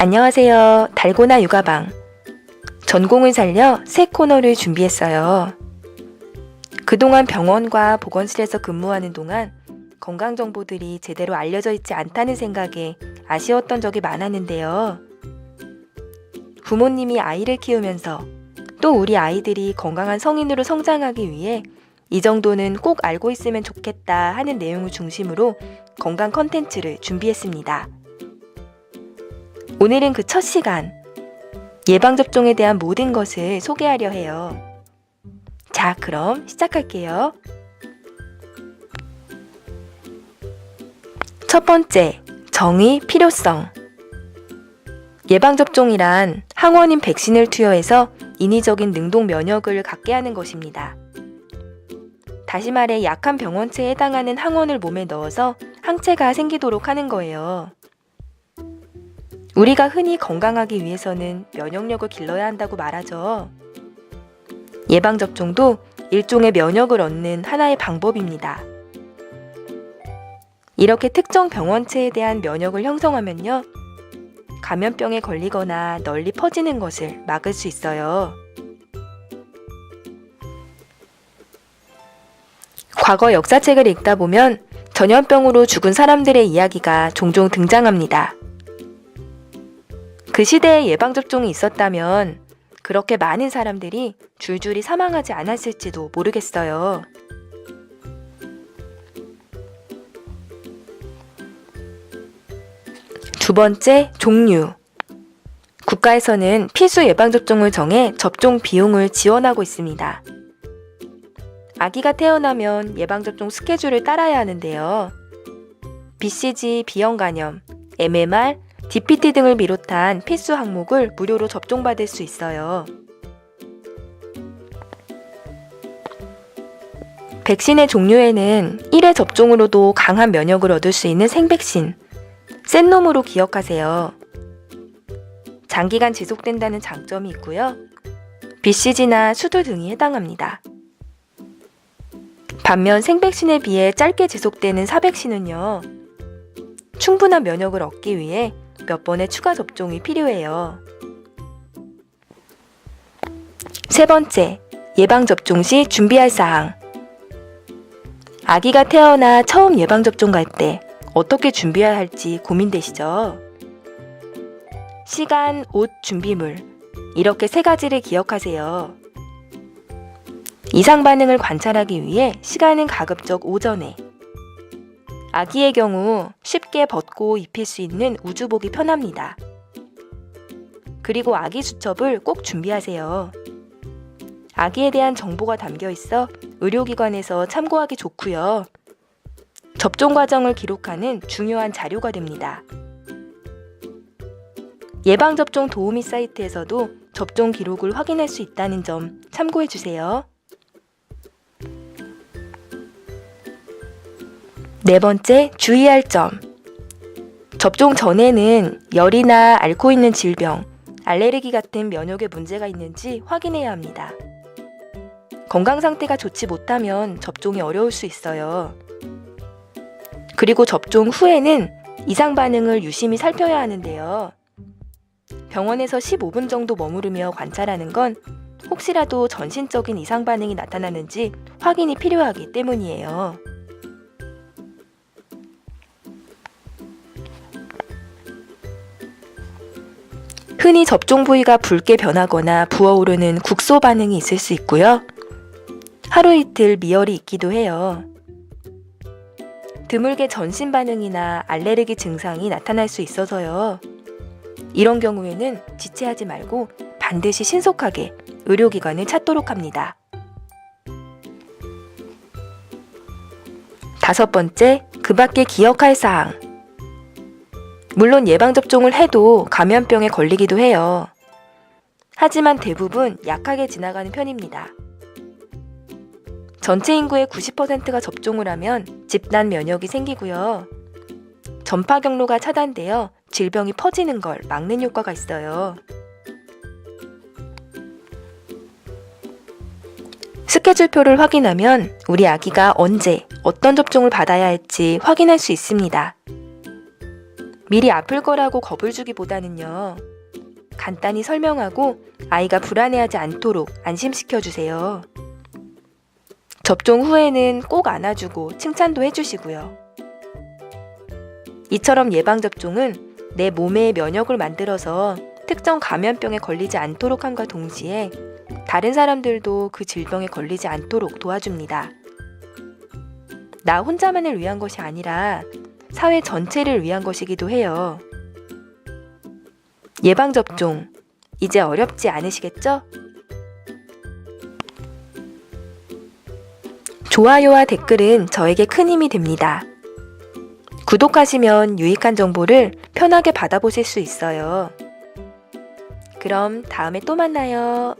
안녕하세요. 달고나 육아방. 전공을 살려 새 코너를 준비했어요. 그동안 병원과 보건실에서 근무하는 동안 건강 정보들이 제대로 알려져 있지 않다는 생각에 아쉬웠던 적이 많았는데요. 부모님이 아이를 키우면서 또 우리 아이들이 건강한 성인으로 성장하기 위해 이 정도는 꼭 알고 있으면 좋겠다 하는 내용을 중심으로 건강 컨텐츠를 준비했습니다. 오늘은 그 첫 시간, 예방접종에 대한 모든 것을 소개하려 해요. 자, 그럼 시작할게요. 첫 번째, 정의, 필요성. 예방접종이란 항원인 백신을 투여해서 인위적인 능동 면역을 갖게 하는 것입니다. 다시 말해 약한 병원체에 해당하는 항원을 몸에 넣어서 항체가 생기도록 하는 거예요. 우리가 흔히 건강하기 위해서는 면역력을 길러야 한다고 말하죠. 예방접종도 일종의 면역을 얻는 하나의 방법입니다. 이렇게 특정 병원체에 대한 면역을 형성하면요, 감염병에 걸리거나 널리 퍼지는 것을 막을 수 있어요. 과거 역사책을 읽다 보면 전염병으로 죽은 사람들의 이야기가 종종 등장합니다. 그 시대에 예방접종이 있었다면 그렇게 많은 사람들이 줄줄이 사망하지 않았을지도 모르겠어요. 두 번째, 종류. 국가에서는 필수 예방접종을 정해 접종 비용을 지원하고 있습니다. 아기가 태어나면 예방접종 스케줄을 따라야 하는데요. BCG, B형간염, MMR, DPT 등을 비롯한 필수 항목을 무료로 접종받을 수 있어요. 백신의 종류에는 1회 접종으로도 강한 면역을 얻을 수 있는 생백신, 센 놈으로 기억하세요. 장기간 지속된다는 장점이 있고요. BCG나 수두 등이 해당합니다. 반면 생백신에 비해 짧게 지속되는 사백신은요, 충분한 면역을 얻기 위해 몇 번의 추가 접종이 필요해요. 세 번째, 예방접종 시 준비할 사항. 아기가 태어나 처음 예방접종 갈 때 어떻게 준비해야 할지 고민되시죠? 시간, 옷, 준비물, 이렇게 세 가지를 기억하세요. 이상 반응을 관찰하기 위해 시간은 가급적 오전에, 아기의 경우 쉽게 벗고 입힐 수 있는 우주복이 편합니다. 그리고 아기 수첩을 꼭 준비하세요. 아기에 대한 정보가 담겨 있어 의료기관에서 참고하기 좋고요. 접종 과정을 기록하는 중요한 자료가 됩니다. 예방접종 도우미 사이트에서도 접종 기록을 확인할 수 있다는 점 참고해 주세요. 네 번째, 주의할 점. 접종 전에는 열이나 앓고 있는 질병, 알레르기 같은 면역에 문제가 있는지 확인해야 합니다. 건강 상태가 좋지 못하면 접종이 어려울 수 있어요. 그리고 접종 후에는 이상 반응을 유심히 살펴야 하는데요. 병원에서 15분 정도 머무르며 관찰하는 건 혹시라도 전신적인 이상 반응이 나타나는지 확인이 필요하기 때문이에요. 흔히 접종 부위가 붉게 변하거나 부어오르는 국소 반응이 있을 수 있고요. 하루 이틀 미열이 있기도 해요. 드물게 전신 반응이나 알레르기 증상이 나타날 수 있어서요. 이런 경우에는 지체하지 말고 반드시 신속하게 의료기관을 찾도록 합니다. 다섯 번째, 그 밖에 기억할 사항. 물론 예방접종을 해도 감염병에 걸리기도 해요. 하지만 대부분 약하게 지나가는 편입니다. 전체 인구의 90%가 접종을 하면 집단 면역이 생기고요. 전파 경로가 차단되어 질병이 퍼지는 걸 막는 효과가 있어요. 스케줄표를 확인하면 우리 아기가 언제 어떤 접종을 받아야 할지 확인할 수 있습니다. 미리 아플 거라고 겁을 주기보다는요. 간단히 설명하고 아이가 불안해하지 않도록 안심시켜 주세요. 접종 후에는 꼭 안아주고 칭찬도 해주시고요. 이처럼 예방접종은 내 몸의 면역을 만들어서 특정 감염병에 걸리지 않도록 함과 동시에 다른 사람들도 그 질병에 걸리지 않도록 도와줍니다. 나 혼자만을 위한 것이 아니라 사회 전체를 위한 것이기도 해요. 예방접종, 이제 어렵지 않으시겠죠? 좋아요와 댓글은 저에게 큰 힘이 됩니다. 구독하시면 유익한 정보를 편하게 받아보실 수 있어요. 그럼 다음에 또 만나요.